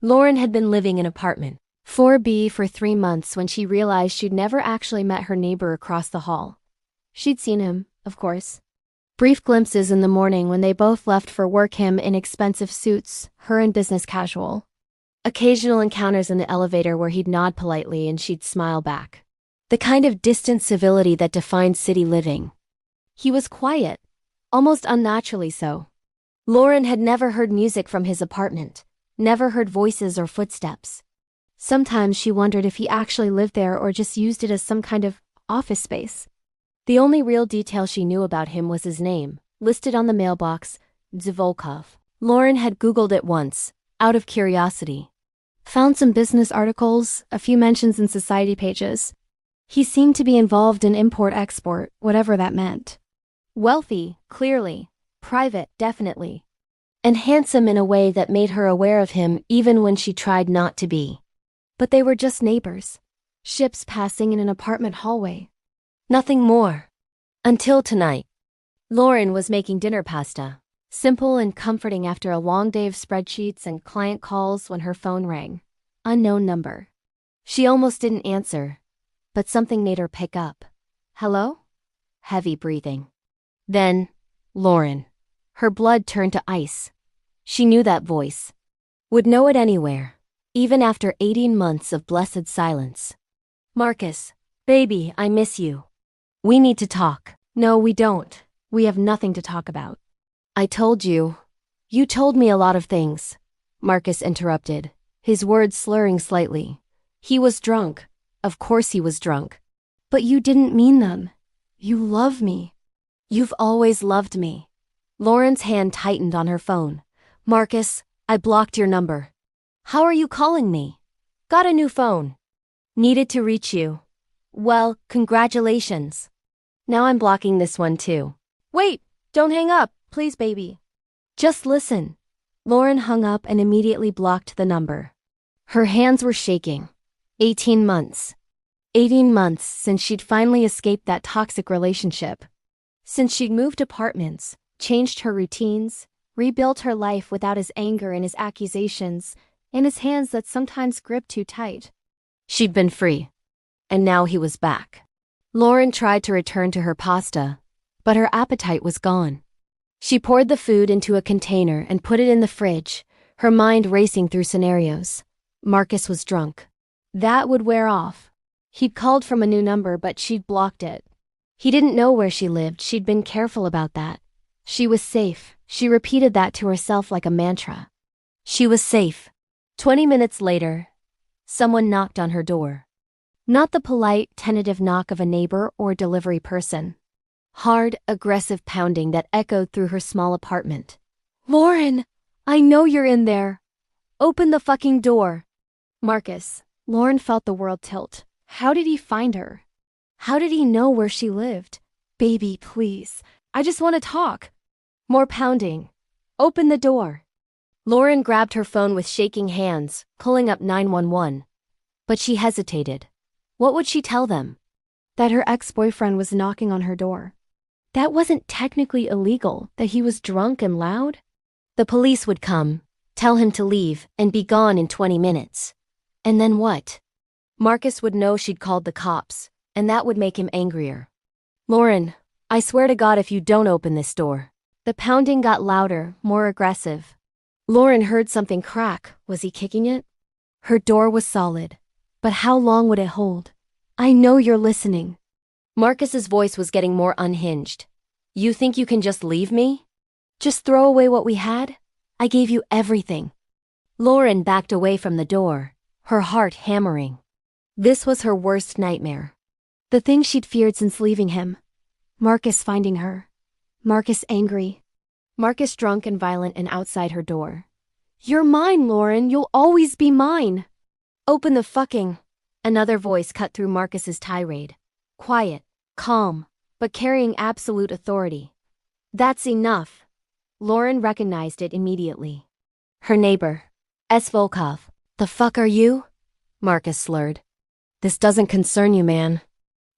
Lauren had been living in apartment 4B for 3 months when she realized she'd never actually met her neighbor across the hall. She'd seen him, of course. Brief glimpses in the morning when they both left for work, him in expensive suits, her in business casual. Occasional encounters in the elevator where he'd nod politely and she'd smile back. The kind of distant civility that defined city living. He was quiet, almost unnaturally so. Lauren had never heard music from his apartment, never heard voices or footsteps. Sometimes she wondered if he actually lived there or just used it as some kind of office space. The only real detail she knew about him was his name, listed on the mailbox, Volkov. Lauren had Googled it once, out of curiosity. Found some business articles, a few mentions in society pages. He seemed to be involved in import-export, whatever that meant. Wealthy, clearly. Private, definitely. And handsome in a way that made her aware of him even when she tried not to be. But they were just neighbors. Ships passing in an apartment hallway. Nothing more. Until tonight. Lauren was making dinner pasta. Simple and comforting after a long day of spreadsheets and client calls when her phone rang. Unknown number. She almost didn't answer, but something made her pick up. Hello? Heavy breathing. Then, Lauren. Her blood turned to ice. She knew that voice. Would know it anywhere, even after 18 months of blessed silence. Marcus, baby, I miss you. We need to talk. No, we don't. We have nothing to talk about. I told you. You told me a lot of things, Marcus interrupted, his words slurring slightly. He was drunk. Of course he was drunk. But you didn't mean them. You love me. You've always loved me. Lauren's hand tightened on her phone. Marcus, I blocked your number. How are you calling me? Got a new phone. Needed to reach you. Well, congratulations. Now I'm blocking this one too. Wait, don't hang up, please, baby. Just listen. Lauren hung up and immediately blocked the number. Her hands were shaking. 18 months. 18 months since she'd finally escaped that toxic relationship. Since she'd moved apartments, changed her routines, rebuilt her life without his anger and his accusations, and his hands that sometimes gripped too tight. She'd been free. And now he was back. Lauren tried to return to her pasta, but her appetite was gone. She poured the food into a container and put it in the fridge, her mind racing through scenarios. Marcus was drunk. That would wear off. He'd called from a new number, but she'd blocked it. He didn't know where she lived. She'd been careful about that. She was safe. She repeated that to herself like a mantra. She was safe. 20 minutes later, someone knocked on her door. Not the polite, tentative knock of a neighbor or delivery person. Hard, aggressive pounding that echoed through her small apartment. Lauren, I know you're in there. Open the fucking door. Marcus. Lauren felt the world tilt. How did he find her? How did he know where she lived? Baby, please. I just want to talk. More pounding. Open the door. Lauren grabbed her phone with shaking hands, pulling up 911. But she hesitated. What would she tell them? That her ex-boyfriend was knocking on her door. That wasn't technically illegal, that he was drunk and loud? The police would come, tell him to leave, and be gone in 20 minutes. And then what? Marcus would know she'd called the cops, and that would make him angrier. Lauren, I swear to God if you don't open this door. The pounding got louder, more aggressive. Lauren heard something crack. Was he kicking it? Her door was solid. But how long would it hold? I know you're listening. Marcus's voice was getting more unhinged. You think you can just leave me? Just throw away what we had? I gave you everything. Lauren backed away from the door, her heart hammering. This was her worst nightmare. The thing she'd feared since leaving him. Marcus finding her. Marcus angry. Marcus drunk and violent and outside her door. You're mine, Lauren. You'll always be mine. Open the fucking... Another voice cut through Marcus's tirade. Quiet, calm, but carrying absolute authority. That's enough. Lauren recognized it immediately. Her neighbor. Volkov. The fuck are you? Marcus slurred. This doesn't concern you, man.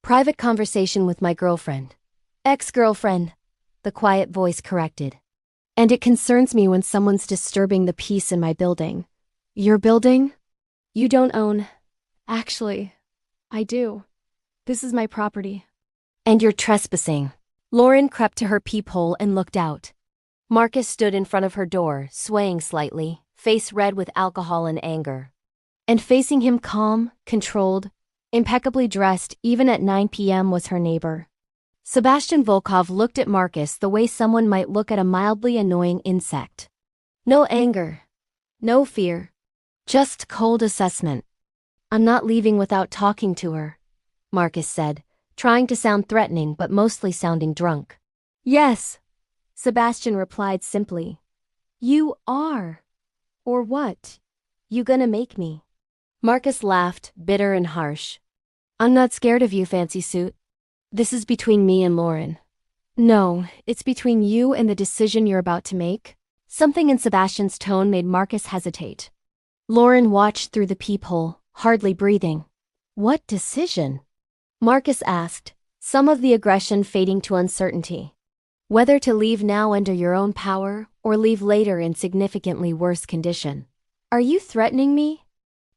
Private conversation with my girlfriend. Ex-girlfriend. The quiet voice corrected. And it concerns me when someone's disturbing the peace in my building. Your building? You don't own. Actually, I do. This is my property. And you're trespassing. Lauren crept to her peephole and looked out. Marcus stood in front of her door, swaying slightly, face red with alcohol and anger. And facing him calm, controlled, impeccably dressed even at 9 p.m. was her neighbor. Sebastian Volkov looked at Marcus the way someone might look at a mildly annoying insect. No anger. No fear. Just cold assessment. I'm not leaving without talking to her, Marcus said, trying to sound threatening but mostly sounding drunk. Yes, Sebastian replied simply. You are. Or what? You gonna make me? Marcus laughed, bitter and harsh. I'm not scared of you, fancy suit. This is between me and Lauren. No, it's between you and the decision you're about to make. Something in Sebastian's tone made Marcus hesitate. Lauren watched through the peephole, hardly breathing. What decision? Marcus asked, some of the aggression fading to uncertainty. Whether to leave now under your own power or leave later in significantly worse condition. Are you threatening me?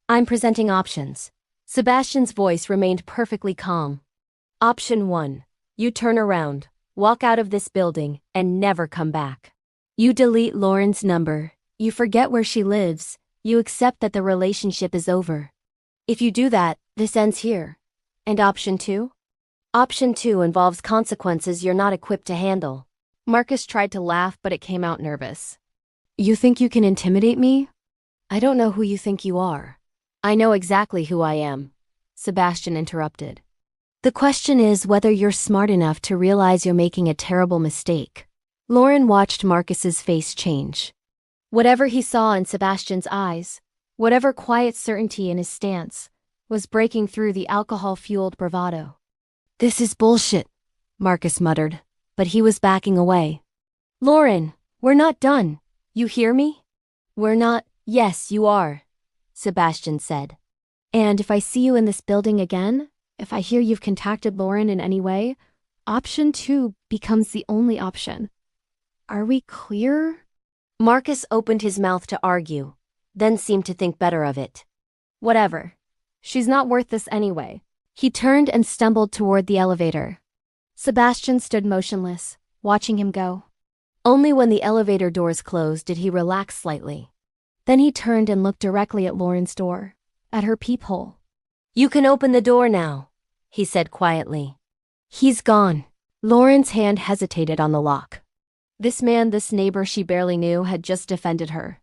I'm presenting options. Sebastian's voice remained perfectly calm. Option 1. You turn around, walk out of this building, and never come back. You delete Lauren's number, you forget where she lives, you accept that the relationship is over. If you do that, this ends here. And option 2? Option 2 involves consequences you're not equipped to handle. Marcus tried to laugh, but it came out nervous. You think you can intimidate me? I don't know who you think you are. I know exactly who I am, Sebastian interrupted. The question is whether you're smart enough to realize you're making a terrible mistake. Lauren watched Marcus's face change. Whatever he saw in Sebastian's eyes, whatever quiet certainty in his stance, was breaking through the alcohol-fueled bravado. This is bullshit, Marcus muttered, but he was backing away. Lauren, we're not done. You hear me? We're not. Yes, you are, Sebastian said. And if I see you in this building again, if I hear you've contacted Lauren in any way, option 2 becomes the only option. Are we clear? Marcus opened his mouth to argue, then seemed to think better of it. Whatever. She's not worth this anyway. He turned and stumbled toward the elevator. Sebastian stood motionless, watching him go. Only when the elevator doors closed did he relax slightly. Then he turned and looked directly at Lauren's door, at her peephole. You can open the door now, he said quietly. He's gone. Lauren's hand hesitated on the lock. This man, this neighbor she barely knew, had just defended her.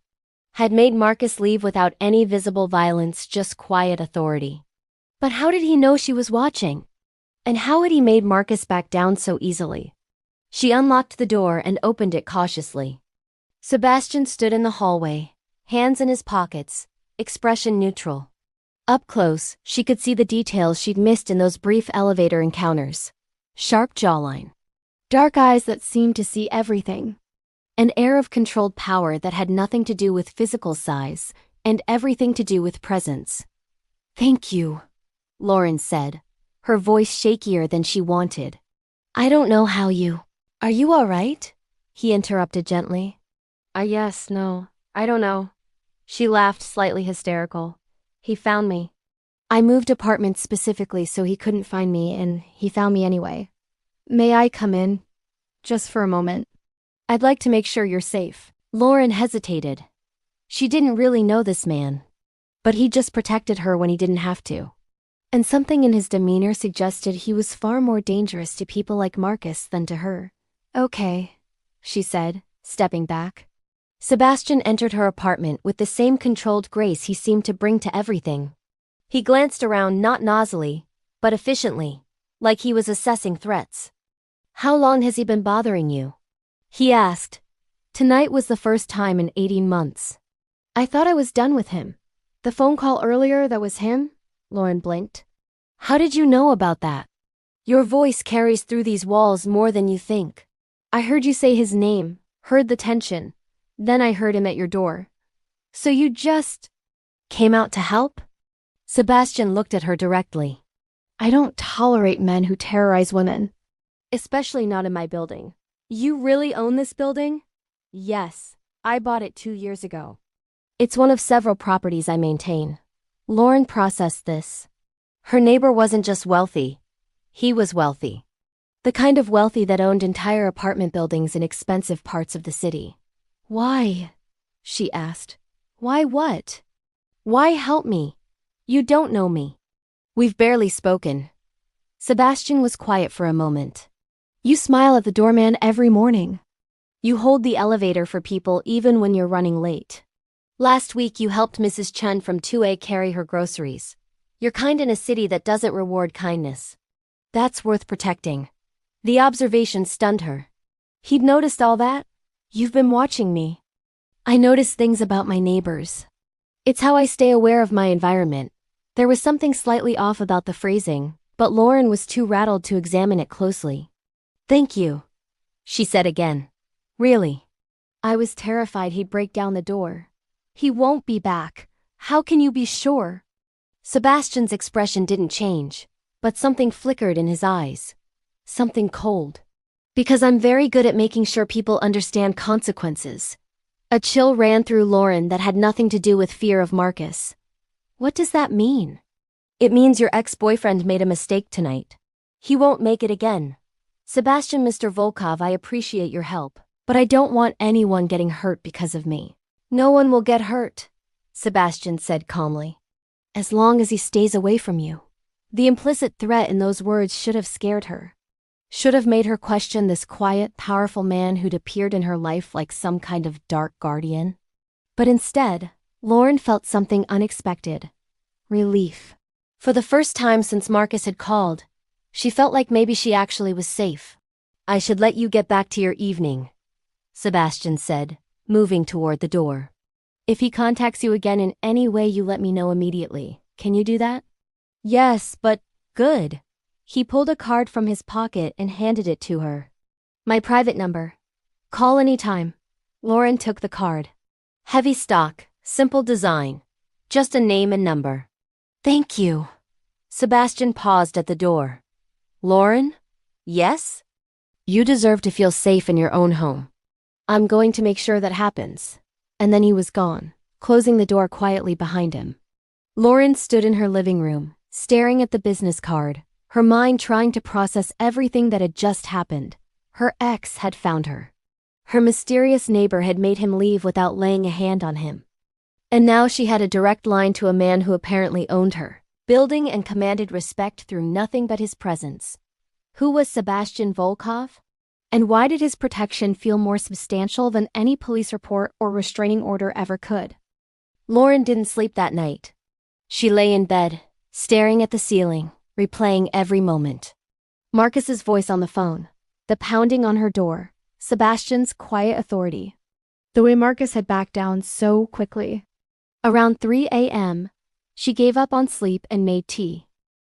Had made Marcus leave without any visible violence, just quiet authority. But how did he know she was watching? And how had he made Marcus back down so easily? She unlocked the door and opened it cautiously. Sebastian stood in the hallway, hands in his pockets, expression neutral. Up close, she could see the details she'd missed in those brief elevator encounters. Sharp jawline. Dark eyes that seemed to see everything. An air of controlled power that had nothing to do with physical size and everything to do with presence. Thank you, Lauren said, her voice shakier than she wanted. I don't know how you... Are you all right? He interrupted gently. Yes, no, I don't know. She laughed, slightly hysterical. He found me. I moved apartments specifically so he couldn't find me, and he found me anyway. May I come in? Just for a moment. I'd like to make sure you're safe. Lauren hesitated. She didn't really know this man. But he just protected her when he didn't have to. And something in his demeanor suggested he was far more dangerous to people like Marcus than to her. Okay, she said, stepping back. Sebastian entered her apartment with the same controlled grace he seemed to bring to everything. He glanced around not noisily, but efficiently, like he was assessing threats. How long has he been bothering you? He asked. Tonight was the first time in 18 months. I thought I was done with him. The phone call earlier, that was him? Lauren blinked. How did you know about that? Your voice carries through these walls more than you think. I heard you say his name, heard the tension. Then I heard him at your door. So you just came out to help? Sebastian looked at her directly. I don't tolerate men who terrorize women. Especially not in my building. You really own this building? Yes, I bought it 2 years ago. It's one of several properties I maintain. Lauren processed this. Her neighbor wasn't just wealthy. He was wealthy. The kind of wealthy that owned entire apartment buildings in expensive parts of the city. Why? She asked. Why what? Why help me? You don't know me. We've barely spoken. Sebastian was quiet for a moment. You smile at the doorman every morning. You hold the elevator for people even when you're running late. Last week you helped Mrs. Chen from 2A carry her groceries. You're kind in a city that doesn't reward kindness. That's worth protecting. The observation stunned her. He'd noticed all that? You've been watching me. I notice things about my neighbors. It's how I stay aware of my environment. There was something slightly off about the phrasing, but Lauren was too rattled to examine it closely. Thank you, she said again. Really? I was terrified he'd break down the door. He won't be back. How can you be sure? Sebastian's expression didn't change, but something flickered in his eyes. Something cold. Because I'm very good at making sure people understand consequences. A chill ran through Lauren that had nothing to do with fear of Marcus. What does that mean? It means your ex-boyfriend made a mistake tonight. He won't make it again. Sebastian, Mr. Volkov, I appreciate your help, but I don't want anyone getting hurt because of me. No one will get hurt, Sebastian said calmly. As long as he stays away from you. The implicit threat in those words should have scared her. Should have made her question this quiet, powerful man who'd appeared in her life like some kind of dark guardian. But instead, Lauren felt something unexpected. Relief. For the first time since Marcus had called, she felt like maybe she actually was safe. I should let you get back to your evening, Sebastian said, moving toward the door. If he contacts you again in any way, you let me know immediately. Can you do that? Yes, but good. He pulled a card from his pocket and handed it to her. My private number. Call anytime. Lauren took the card. Heavy stock, simple design. Just a name and number. Thank you. Sebastian paused at the door. Lauren? Yes? You deserve to feel safe in your own home. I'm going to make sure that happens. And then he was gone, closing the door quietly behind him. Lauren stood in her living room, staring at the business card, her mind trying to process everything that had just happened. Her ex had found her. Her mysterious neighbor had made him leave without laying a hand on him. And now she had a direct line to a man who apparently owned her, building and commanded respect through nothing but his presence. Who was Sebastian Volkov? And why did his protection feel more substantial than any police report or restraining order ever could? Lauren didn't sleep that night. She lay in bed, staring at the ceiling, replaying every moment. Marcus's voice on the phone, the pounding on her door, Sebastian's quiet authority. The way Marcus had backed down so quickly. Around 3 a.m., she gave up on sleep and made tea.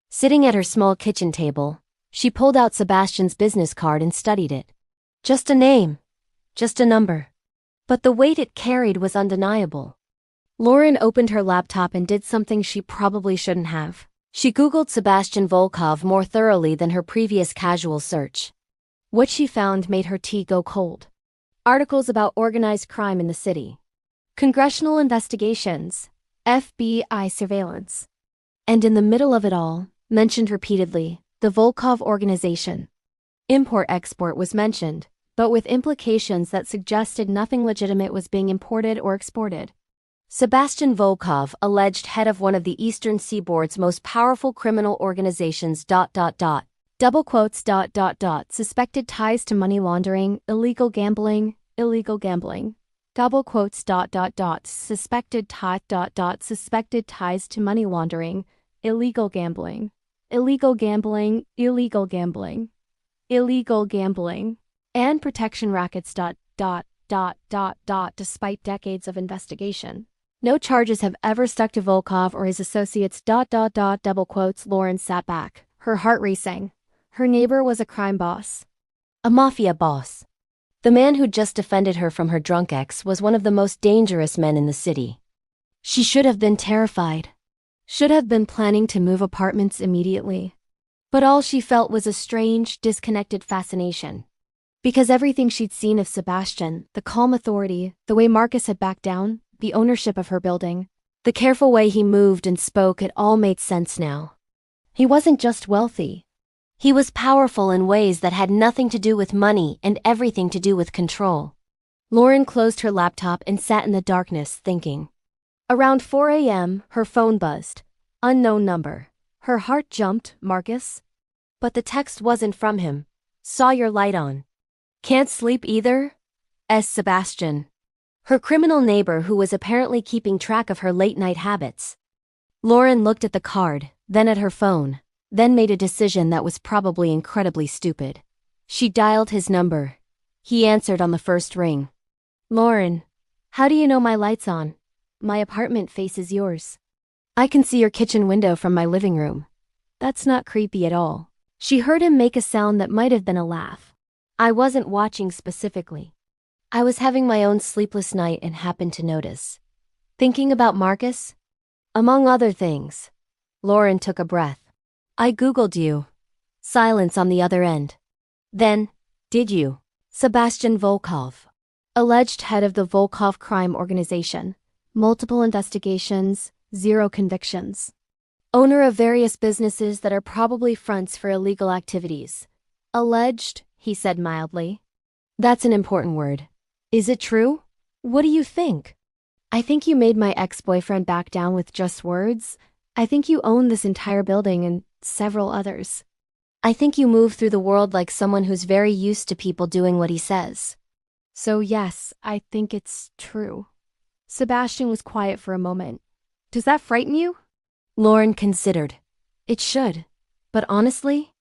Sitting at her small kitchen table, she pulled out Sebastian's business card and studied it. Just a name. Just a number. But the weight it carried was undeniable. Lauren opened her laptop and did something she probably shouldn't have. She Googled Sebastian Volkov more thoroughly than her previous casual search. What she found made her tea go cold. Articles about organized crime in the city. Congressional investigations. FBI surveillance. And in the middle of it all, mentioned repeatedly, the Volkov organization. Import-export was mentioned, but with implications that suggested nothing legitimate was being imported or exported. Sebastian Volkov, alleged head of one of the Eastern Seaboard's most powerful criminal organizations. Double quotes. Suspected ties to money laundering, illegal gambling. Double quotes. Suspected suspected ties to money laundering, illegal gambling, illegal gambling, and protection rackets. Despite decades of investigation, no charges have ever stuck to Volkov or his associates. Double quotes. Lauren sat back, her heart racing. Her neighbor was a crime boss. A mafia boss. The man who'd just defended her from her drunk ex was one of the most dangerous men in the city. She should have been terrified. Should have been planning to move apartments immediately. But all she felt was a strange, disconnected fascination. Because everything she'd seen of Sebastian, the calm authority, the way Marcus had backed down, the ownership of her building. The careful way he moved and spoke, it all made sense now. He wasn't just wealthy. He was powerful in ways that had nothing to do with money and everything to do with control. Lauren closed her laptop and sat in the darkness, thinking. Around 4 a.m., her phone buzzed. Unknown number. Her heart jumped. Marcus? But the text wasn't from him. Saw your light on. Can't sleep either? Sebastian. Her criminal neighbor who was apparently keeping track of her late-night habits. Lauren looked at the card, then at her phone, then made a decision that was probably incredibly stupid. She dialed his number. He answered on the first ring. Lauren, how do you know my light's on? My apartment faces yours. I can see your kitchen window from my living room. That's not creepy at all. She heard him make a sound that might have been a laugh. I wasn't watching specifically. I was having my own sleepless night and happened to notice. Thinking about Marcus? Among other things. Lauren took a breath. I Googled you. Silence on the other end. Then, did you? Sebastian Volkov. Alleged head of the Volkov crime organization. Multiple investigations, 0 convictions. Owner of various businesses that are probably fronts for illegal activities. Alleged, he said mildly. That's an important word. Is it true? What do you think? I think you made my ex-boyfriend back down with just words. I think you own this entire building and several others. I think you move through the world like someone who's very used to people doing what he says. So yes, I think it's true. Sebastian was quiet for a moment. Does that frighten you? Lauren considered. It should. But honestly,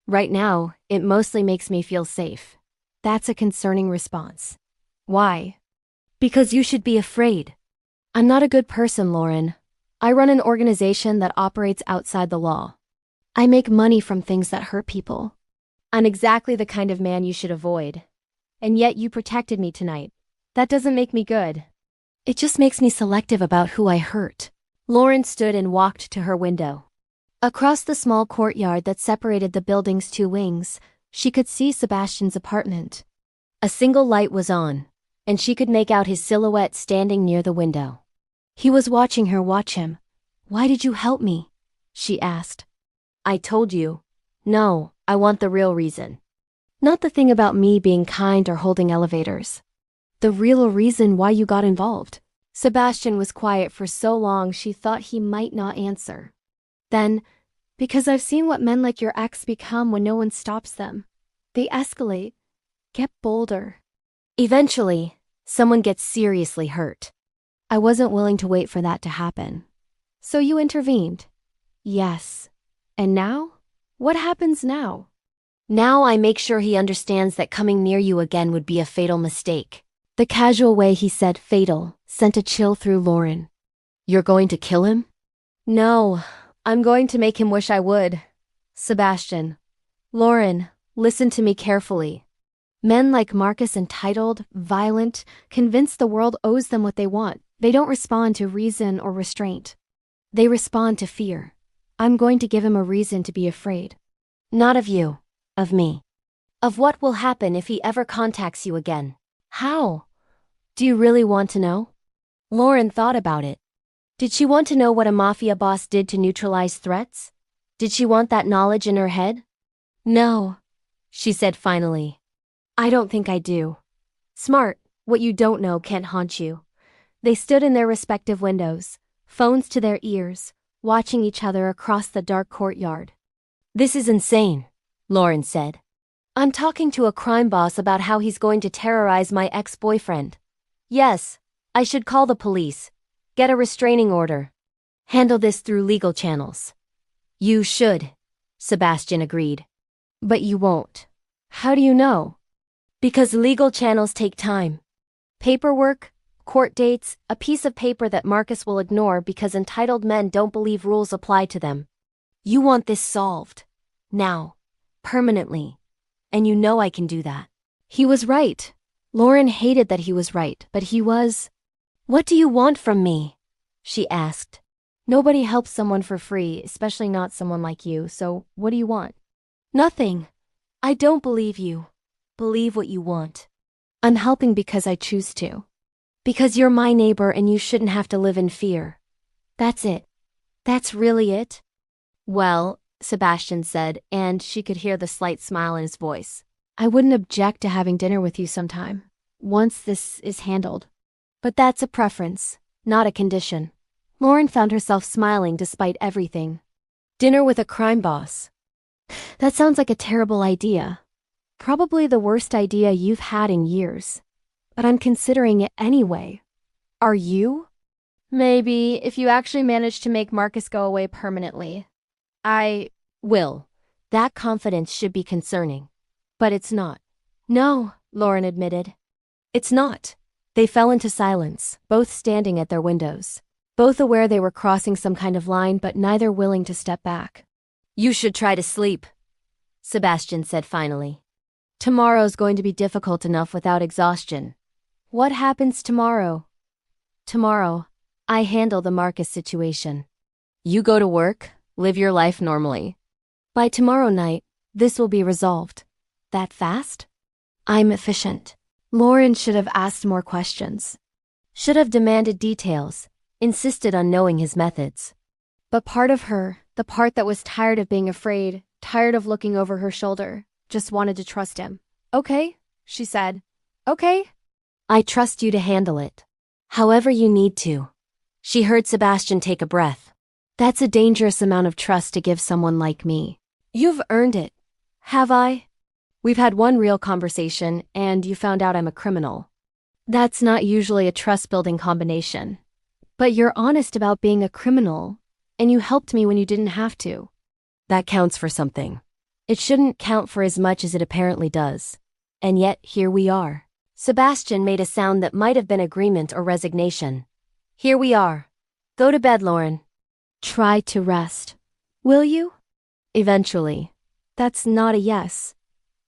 right now, it mostly makes me feel safe. That's a concerning response. Why? Because you should be afraid. I'm not a good person, Lauren. I run an organization that operates outside the law. I make money from things that hurt people. I'm exactly the kind of man you should avoid. And yet you protected me tonight. That doesn't make me good. It just makes me selective about who I hurt. Lauren stood and walked to her window. Across the small courtyard that separated the building's 2 wings, she could see Sebastian's apartment. A single light was on, and she could make out his silhouette standing near the window. He was watching her watch him. Why did you help me? She asked. I told you. No, I want the real reason. Not the thing about me being kind or holding elevators. The real reason why you got involved. Sebastian was quiet for so long she thought he might not answer. Then, because I've seen what men like your ex become when no one stops them. They escalate, get bolder. Eventually, someone gets seriously hurt. I wasn't willing to wait for that to happen. So you intervened. Yes. And now? What happens now? Now I make sure he understands that coming near you again would be a fatal mistake. The casual way he said fatal sent a chill through Lauren. You're going to kill him? No, I'm going to make him wish I would. Sebastian. Lauren, listen to me carefully. Men like Marcus, entitled, violent, convinced the world owes them what they want. They don't respond to reason or restraint. They respond to fear. I'm going to give him a reason to be afraid. Not of you, of me. Of what will happen if he ever contacts you again. How? Do you really want to know? Lauren thought about it. Did she want to know what a mafia boss did to neutralize threats? Did she want that knowledge in her head? No, she said finally. I don't think I do. Smart, what you don't know can't haunt you. They stood in their respective windows, phones to their ears, watching each other across the dark courtyard. This is insane, Lauren said. I'm talking to a crime boss about how he's going to terrorize my ex-boyfriend. Yes, I should call the police. Get a restraining order. Handle this through legal channels. You should, Sebastian agreed. But you won't. How do you know? Because legal channels take time. Paperwork, court dates, a piece of paper that Marcus will ignore because entitled men don't believe rules apply to them. You want this solved. Now. Permanently. And you know I can do that. He was right. Lauren hated that he was right, but he was. What do you want from me? She asked. Nobody helps someone for free, especially not someone like you, so what do you want? Nothing. I don't believe you. Believe what you want. I'm helping because I choose to. Because you're my neighbor and you shouldn't have to live in fear. That's it. That's really it? Well, Sebastian said, and she could hear the slight smile in his voice. I wouldn't object to having dinner with you sometime, once this is handled. But that's a preference, not a condition. Lauren found herself smiling despite everything. Dinner with a crime boss. That sounds like a terrible idea. Probably the worst idea you've had in years. But I'm considering it anyway. Are you? Maybe, if you actually manage to make Marcus go away permanently. I will. That confidence should be concerning. But it's not. No, Lauren admitted. It's not. They fell into silence, both standing at their windows. Both aware they were crossing some kind of line, but neither willing to step back. You should try to sleep, Sebastian said finally. Tomorrow's going to be difficult enough without exhaustion. What happens tomorrow? Tomorrow, I handle the Marcus situation. You go to work, live your life normally. By tomorrow night, this will be resolved. That fast? I'm efficient. Lauren should have asked more questions. Should have demanded details, insisted on knowing his methods. But part of her, the part that was tired of being afraid, tired of looking over her shoulder, just wanted to trust him. Okay, she said. Okay. I trust you to handle it. However you need to. She heard Sebastian take a breath. That's a dangerous amount of trust to give someone like me. You've earned it. Have I? We've had one real conversation, and you found out I'm a criminal. That's not usually a trust-building combination. But you're honest about being a criminal, and you helped me when you didn't have to. That counts for something. It shouldn't count for as much as it apparently does. And yet, here we are. Sebastian made a sound that might have been agreement or resignation. Here we are. Go to bed, Lauren. Try to rest. Will you? Eventually. That's not a yes.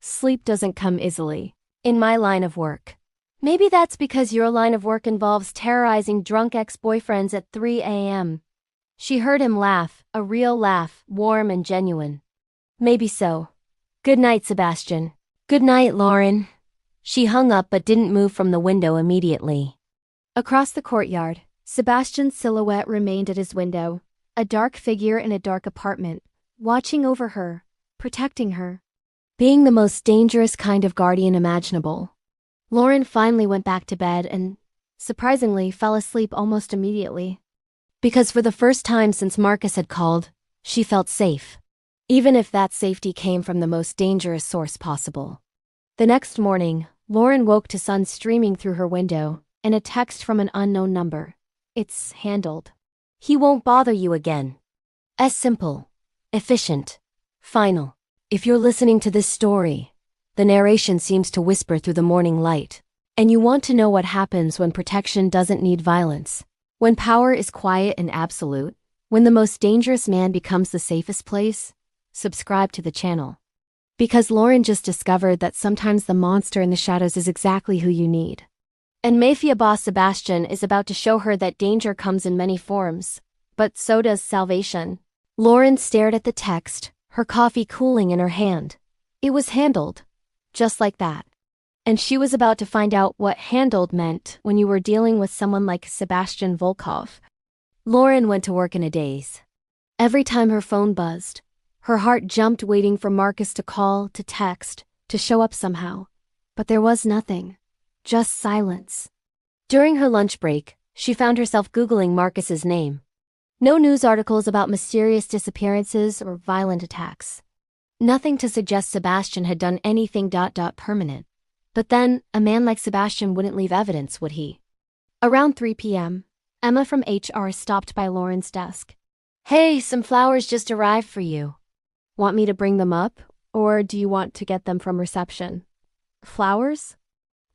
Sleep doesn't come easily. In my line of work. Maybe that's because your line of work involves terrorizing drunk ex-boyfriends at 3 a.m. She heard him laugh, a real laugh, warm and genuine. Maybe so. Good night, Sebastian. Good night, Lauren. She hung up but didn't move from the window immediately. Across the courtyard, Sebastian's silhouette remained at his window, a dark figure in a dark apartment, watching over her, protecting her. Being the most dangerous kind of guardian imaginable. Lauren finally went back to bed and, surprisingly, fell asleep almost immediately. Because for the first time since Marcus had called, she felt safe. Even if that safety came from the most dangerous source possible. The next morning, Lauren woke to sun streaming through her window and a text from an unknown number. It's handled. He won't bother you again. As simple, efficient, final. If you're listening to this story, the narration seems to whisper through the morning light, and you want to know what happens when protection doesn't need violence, when power is quiet and absolute, when the most dangerous man becomes the safest place, subscribe to the channel. Because Lauren just discovered that sometimes the monster in the shadows is exactly who you need. And Mafia boss Sebastian is about to show her that danger comes in many forms, but so does salvation. Lauren stared at the text, her coffee cooling in her hand. It was handled. Just like that. And she was about to find out what handled meant when you were dealing with someone like Sebastian Volkov. Lauren went to work in a daze. Every time her phone buzzed, her heart jumped waiting for Marcus to call, to text, to show up somehow. But there was nothing. Just silence. During her lunch break, she found herself Googling Marcus's name. No news articles about mysterious disappearances or violent attacks. Nothing to suggest Sebastian had done anything permanent. But then, a man like Sebastian wouldn't leave evidence, would he? Around 3 p.m., Emma from HR stopped by Lauren's desk. Hey, some flowers just arrived for you. Want me to bring them up, or do you want to get them from reception? Flowers?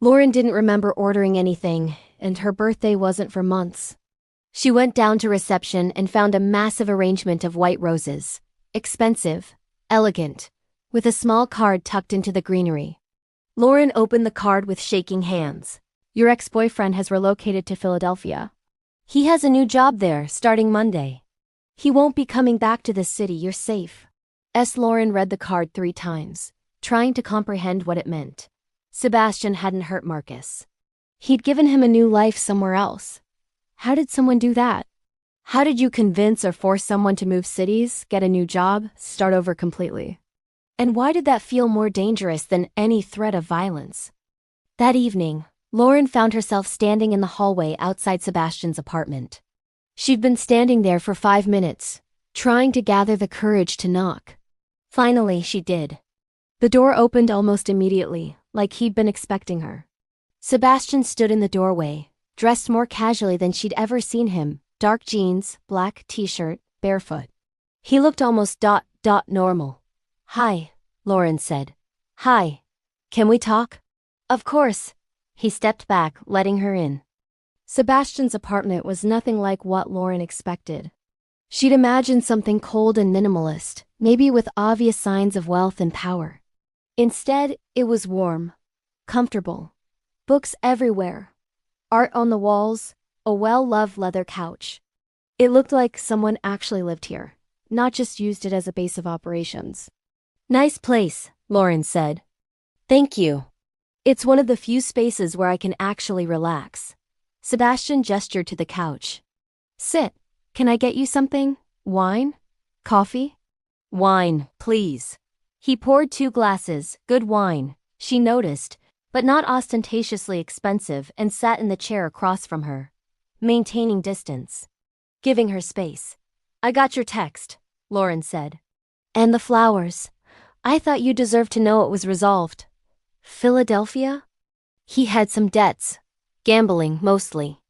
Lauren didn't remember ordering anything, and her birthday wasn't for months. She went down to reception and found a massive arrangement of white roses. Expensive, elegant, with a small card tucked into the greenery. Lauren opened the card with shaking hands. Your ex-boyfriend has relocated to Philadelphia. He has a new job there, starting Monday. He won't be coming back to this city, you're safe. Lauren read the card 3 times, trying to comprehend what it meant. Sebastian hadn't hurt Marcus. He'd given him a new life somewhere else. How did someone do that? How did you convince or force someone to move cities, get a new job, start over completely? And why did that feel more dangerous than any threat of violence? That evening, Lauren found herself standing in the hallway outside Sebastian's apartment. She'd been standing there for 5 minutes, trying to gather the courage to knock. Finally, she did. The door opened almost immediately, like he'd been expecting her. Sebastian stood in the doorway, dressed more casually than she'd ever seen him, dark jeans, black t-shirt, barefoot. He looked almost normal. "Hi," Lauren said. "Hi. Can we talk?" "Of course." He stepped back, letting her in. Sebastian's apartment was nothing like what Lauren expected. She'd imagined something cold and minimalist, maybe with obvious signs of wealth and power. Instead, it was warm, comfortable. Books everywhere. Art on the walls, a well-loved leather couch. It looked like someone actually lived here, not just used it as a base of operations. "Nice place," Lauren said. "Thank you. It's one of the few spaces where I can actually relax." Sebastian gestured to the couch. "Sit. Can I get you something? Wine? Coffee?" "Wine, please." He poured 2 glasses, good wine, she noticed, but not ostentatiously expensive, and sat in the chair across from her, maintaining distance, giving her space. "I got your text," Lauren said. "And the flowers. I thought you deserved to know it was resolved." "Philadelphia?" He had some debts. Gambling, mostly.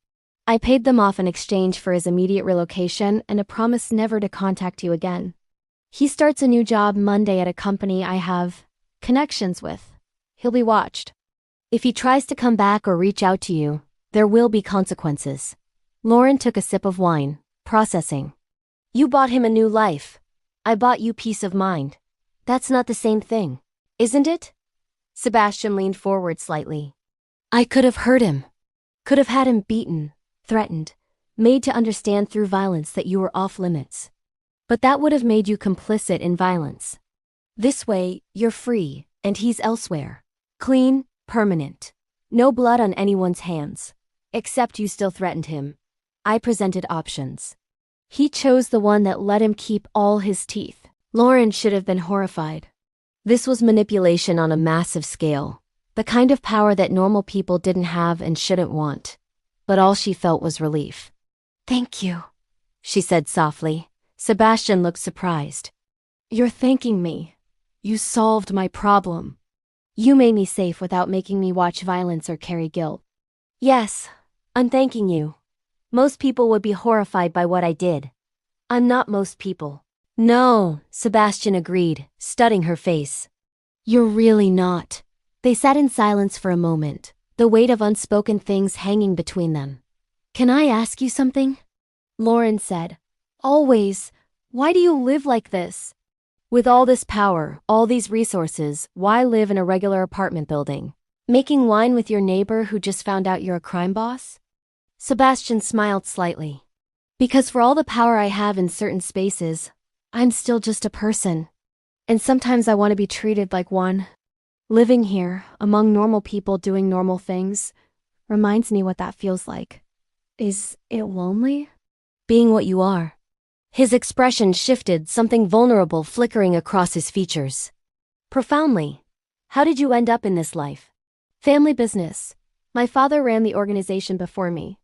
"I paid them off in exchange for his immediate relocation and a promise never to contact you again. He starts a new job Monday at a company I have connections with. He'll be watched. If he tries to come back or reach out to you, there will be consequences." Lauren took a sip of wine, processing. "You bought him a new life. I bought you peace of mind. That's not the same thing, isn't it?" Sebastian leaned forward slightly. "I could have hurt him. Could have had him beaten, threatened, made to understand through violence that you were off limits. But that would have made you complicit in violence. This way, you're free, and he's elsewhere. Clean, permanent. No blood on anyone's hands. Except you still threatened him. I presented options. He chose the one that let him keep all his teeth." Lauren should have been horrified. This was manipulation on a massive scale, the kind of power that normal people didn't have and shouldn't want. But all she felt was relief. "Thank you," she said softly. Sebastian looked surprised. "You're thanking me. You solved my problem. You made me safe without making me watch violence or carry guilt." "Yes, I'm thanking you. Most people would be horrified by what I did. I'm not most people." "No," Sebastian agreed, studying her face. "You're really not." They sat in silence for a moment, the weight of unspoken things hanging between them. "Can I ask you something?" Lauren said. "Always. Why do you live like this? With all this power, all these resources, why live in a regular apartment building? Making wine with your neighbor who just found out you're a crime boss?" Sebastian smiled slightly. "Because for all the power I have in certain spaces, I'm still just a person. And sometimes I want to be treated like one. Living here, among normal people doing normal things, reminds me what that feels like. Is it lonely? Being what you are." His expression shifted, something vulnerable flickering across his features. "Profoundly. How did you end up in this life?" "Family business. My father ran the organization before me.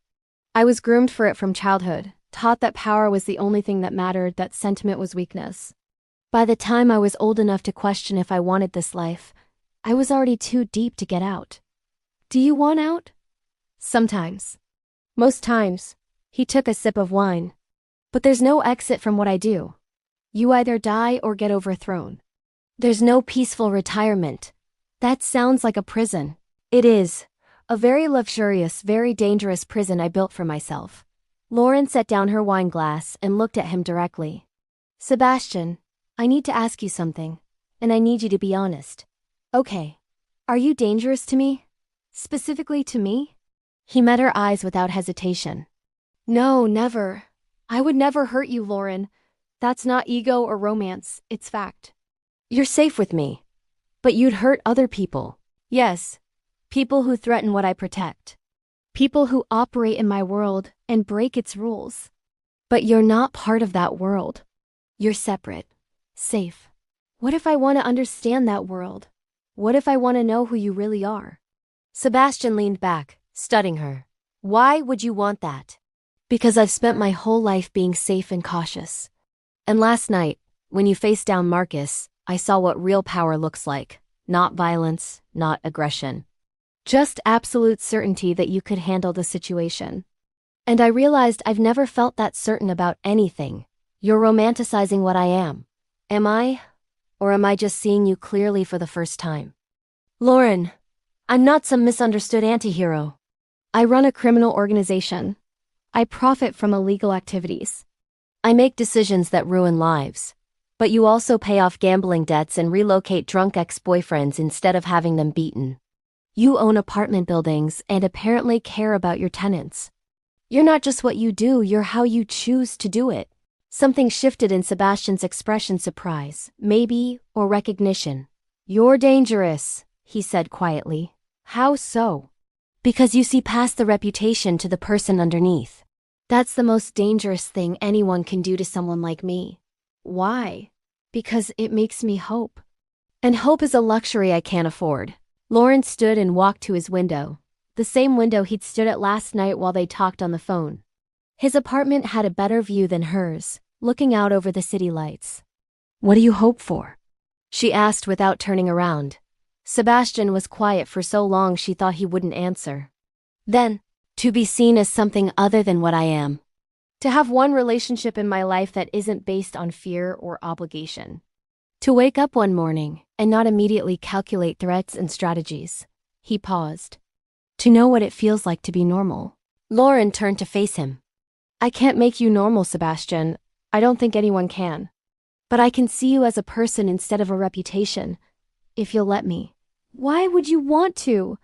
I was groomed for it from childhood, taught that power was the only thing that mattered, that sentiment was weakness. By the time I was old enough to question if I wanted this life, I was already too deep to get out." "Do you want out?" "Sometimes. Most times." He took a sip of wine. "But there's no exit from what I do. You either die or get overthrown. There's no peaceful retirement. That sounds like a prison." "It is. A very luxurious, very dangerous prison I built for myself." Lauren set down her wine glass and looked at him directly. "Sebastian, I need to ask you something, and I need you to be honest." "Okay. Are you dangerous to me? Specifically to me?" He met her eyes without hesitation. "No, never. I would never hurt you, Lauren. That's not ego or romance, it's fact." "You're safe with me. But you'd hurt other people." "Yes. People who threaten what I protect." People who operate in my world and break its rules. But you're not part of that world. You're separate, safe. What if I want to understand that world? What if I want to know who you really are? Sebastian leaned back, studying her. Why would you want that? Because I've spent my whole life being safe and cautious. And last night, when you faced down Marcus, I saw what real power looks like. Not violence, not aggression. Just absolute certainty that you could handle the situation. And I realized I've never felt that certain about anything. You're romanticizing what I am. Am I? Or am I just seeing you clearly for the first time? Lauren, I'm not some misunderstood antihero. I run a criminal organization. I profit from illegal activities. I make decisions that ruin lives. But you also pay off gambling debts and relocate drunk ex-boyfriends instead of having them beaten. You own apartment buildings and apparently care about your tenants. You're not just what you do, you're how you choose to do it. Something shifted in Sebastian's expression: surprise, maybe, or recognition. You're dangerous, he said quietly. How so? Because you see past the reputation to the person underneath. That's the most dangerous thing anyone can do to someone like me. Why? Because it makes me hope. And hope is a luxury I can't afford. Lauren stood and walked to his window, the same window he'd stood at last night while they talked on the phone. His apartment had a better view than hers, looking out over the city lights. What do you hope for? She asked without turning around. Sebastian was quiet for so long she thought he wouldn't answer. Then, to be seen as something other than what I am. To have one relationship in my life that isn't based on fear or obligation. To wake up one morning and not immediately calculate threats and strategies. He paused. To know what it feels like to be normal. Lauren turned to face him. I can't make you normal, Sebastian. I don't think anyone can. But I can see you as a person instead of a reputation, if you'll let me. Why would you want to?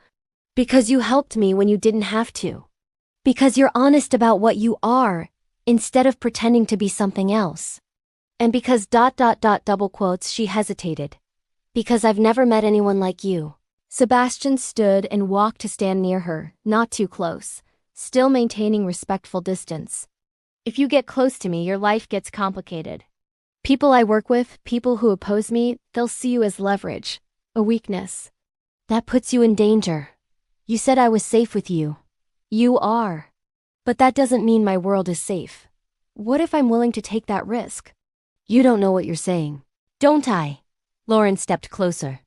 Because you helped me when you didn't have to. Because you're honest about what you are, instead of pretending to be something else. And because ... double quotes, she hesitated. Because I've never met anyone like you. Sebastian stood and walked to stand near her, not too close, still maintaining respectful distance. If you get close to me, your life gets complicated. People I work with, people who oppose me, they'll see you as leverage, a weakness. That puts you in danger. You said I was safe with you. You are. But that doesn't mean my world is safe. What if I'm willing to take that risk? You don't know what you're saying. Don't I? Lauren stepped closer.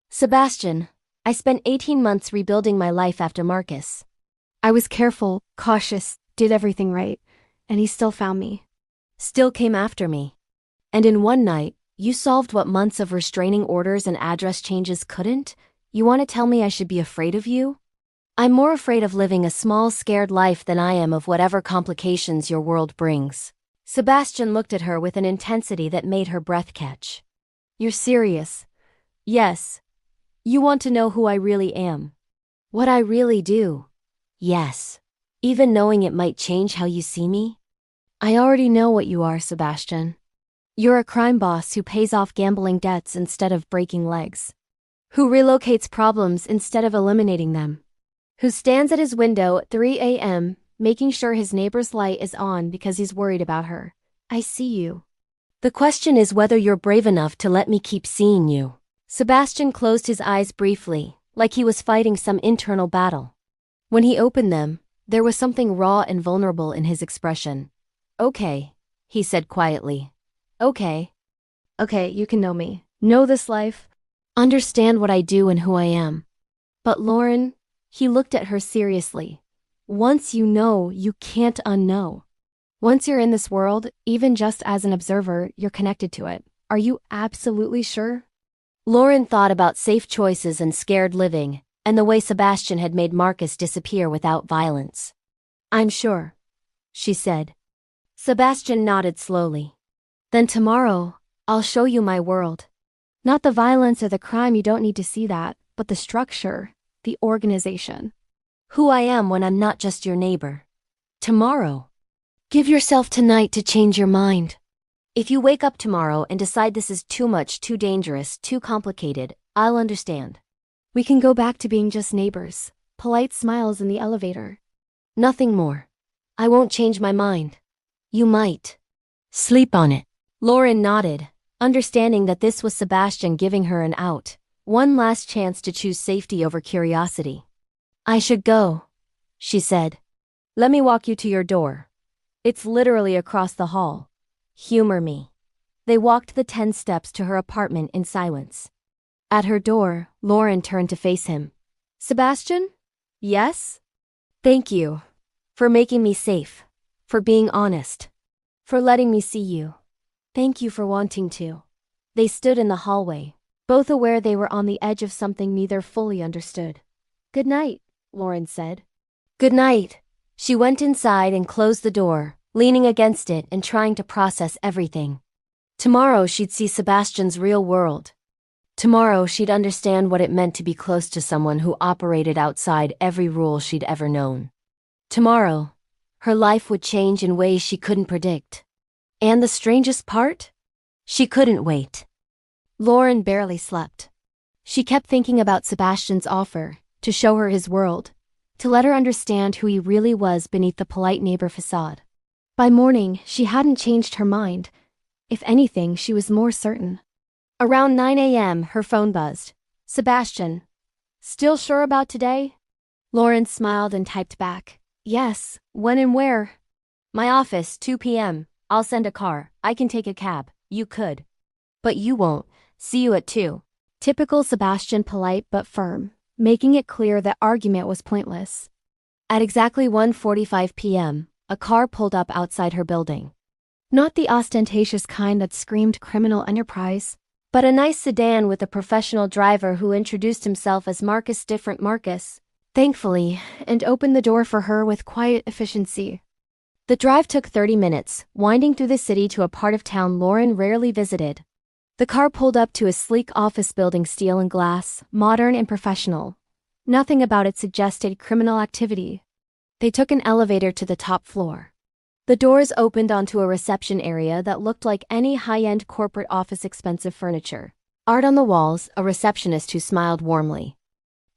Sebastian, I spent 18 months rebuilding my life after Marcus. I was careful, cautious, did everything right, and he still found me. Still came after me. And in one night, you solved what months of restraining orders and address changes couldn't? You want to tell me I should be afraid of you? I'm more afraid of living a small, scared life than I am of whatever complications your world brings. Sebastian looked at her with an intensity that made her breath catch. You're serious? Yes. You want to know who I really am? What I really do? Yes. Even knowing it might change how you see me? I already know what you are, Sebastian. You're a crime boss who pays off gambling debts instead of breaking legs. Who relocates problems instead of eliminating them. Who stands at his window at 3 a.m., making sure his neighbor's light is on because he's worried about her. I see you. The question is whether you're brave enough to let me keep seeing you. Sebastian closed his eyes briefly, like he was fighting some internal battle. When he opened them, there was something raw and vulnerable in his expression. Okay, he said quietly. Okay. Okay, you can know me. Know this life. Understand what I do and who I am. But Lauren, he looked at her seriously. Once you know, you can't unknow. Once you're in this world, even just as an observer, you're connected to it. Are you absolutely sure? Lauren thought about safe choices and scared living, and the way Sebastian had made Marcus disappear without violence. I'm sure, she said. Sebastian nodded slowly. Then tomorrow, I'll show you my world. Not the violence or the crime, you don't need to see that, but the structure, the organization. Who I am when I'm not just your neighbor. Tomorrow. Give yourself tonight to change your mind. If you wake up tomorrow and decide this is too much, too dangerous, too complicated, I'll understand. We can go back to being just neighbors, polite smiles in the elevator, Nothing more. I won't change my mind. You might. Sleep on it. Lauren nodded, understanding that this was Sebastian giving her an out. One last chance to choose safety over curiosity. I should go, she said. Let me walk you to your door. It's literally across the hall. Humor me. They walked the 10 steps to her apartment in silence. At her door, Lauren turned to face him. Sebastian? Yes? Thank you. For making me safe. For being honest. For letting me see you. Thank you for wanting to. They stood in the hallway, both aware they were on the edge of something neither fully understood. Good night, Lauren said. Good night. She went inside and closed the door, leaning against it and trying to process everything. Tomorrow she'd see Sebastian's real world. Tomorrow she'd understand what it meant to be close to someone who operated outside every rule she'd ever known. Tomorrow, her life would change in ways she couldn't predict. And the strangest part? She couldn't wait. Lauren barely slept. She kept thinking about Sebastian's offer, to show her his world, to let her understand who he really was beneath the polite neighbor facade. By morning, she hadn't changed her mind. If anything, she was more certain. Around 9 a.m., her phone buzzed. Sebastian. Still sure about today? Lauren smiled and typed back. Yes, when and where? My office, 2 p.m. I'll send a car. I can take a cab. You could. But you won't. See you at 2. Typical Sebastian, polite but firm, making it clear that argument was pointless. At exactly 1:45 p.m., a car pulled up outside her building. Not the ostentatious kind that screamed criminal enterprise, but a nice sedan with a professional driver who introduced himself as Marcus Different Marcus, thankfully, and opened the door for her with quiet efficiency. The drive took 30 minutes, winding through the city to a part of town Lauren rarely visited. The car pulled up to a sleek office building, steel and glass, modern and professional. Nothing about it suggested criminal activity. They took an elevator to the top floor. The doors opened onto a reception area that looked like any high-end corporate office, expensive furniture. Art on the walls, a receptionist who smiled warmly.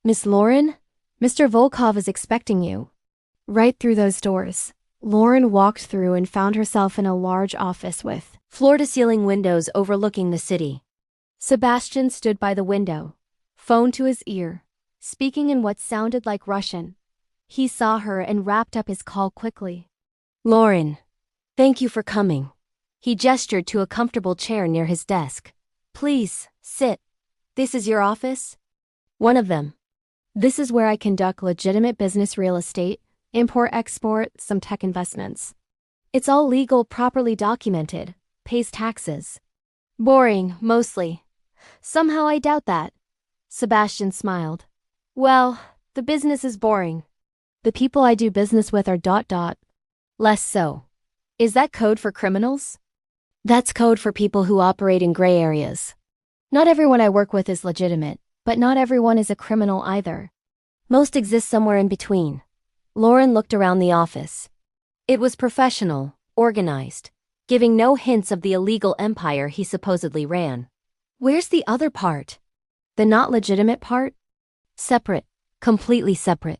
Miss Lauren? Mr. Volkov is expecting you. Right through those doors, Lauren walked through and found herself in a large office with floor-to-ceiling windows overlooking the city. Sebastian stood by the window, phone to his ear, speaking in what sounded like Russian. He saw her and wrapped up his call quickly. Lauren, thank you for coming. He gestured to a comfortable chair near his desk. Please, sit. This is your office? One of them. This is where I conduct legitimate business, real estate, import-export, some tech investments. It's all legal, properly documented, pays taxes. Boring, mostly. Somehow I doubt that. Sebastian smiled. Well, the business is boring. The people I do business with are ... less so. Is that code for criminals? That's code for people who operate in gray areas. Not everyone I work with is legitimate, but not everyone is a criminal either. Most exist somewhere in between. Lauren looked around the office. It was professional, organized, giving no hints of the illegal empire he supposedly ran. Where's the other part? The not legitimate part? Separate, completely separate.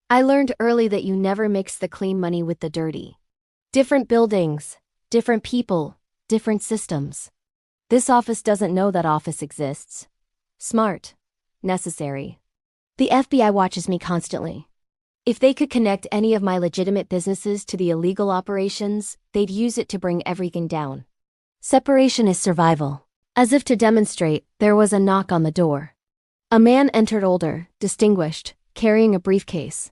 I learned early that you never mix the clean money with the dirty. Different buildings, different people, different systems. This office doesn't know that office exists. Smart. Necessary. The FBI watches me constantly. If they could connect any of my legitimate businesses to the illegal operations, they'd use it to bring everything down. Separation is survival. As if to demonstrate, there was a knock on the door. A man entered, older, distinguished, carrying a briefcase.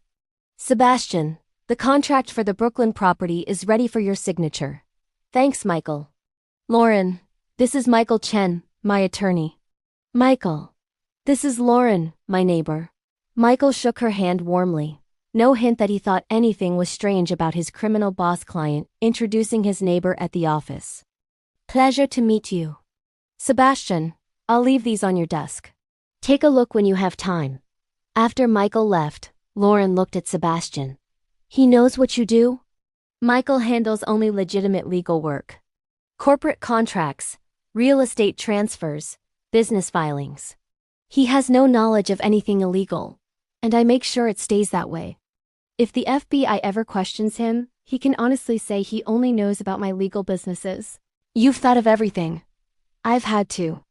Sebastian, the contract for the Brooklyn property is ready for your signature. Thanks, Michael. Lauren, this is Michael Chen, my attorney. Michael. This is Lauren, my neighbor. Michael shook her hand warmly. No hint that he thought anything was strange about his criminal boss client introducing his neighbor at the office. Pleasure to meet you. Sebastian, I'll leave these on your desk. Take a look when you have time. After Michael left, Lauren looked at Sebastian. He knows what you do? Michael handles only legitimate legal work. Corporate contracts, real estate transfers, business filings. He has no knowledge of anything illegal, and I make sure it stays that way. If the FBI ever questions him, he can honestly say he only knows about my legal businesses. You've thought of everything. I've had to.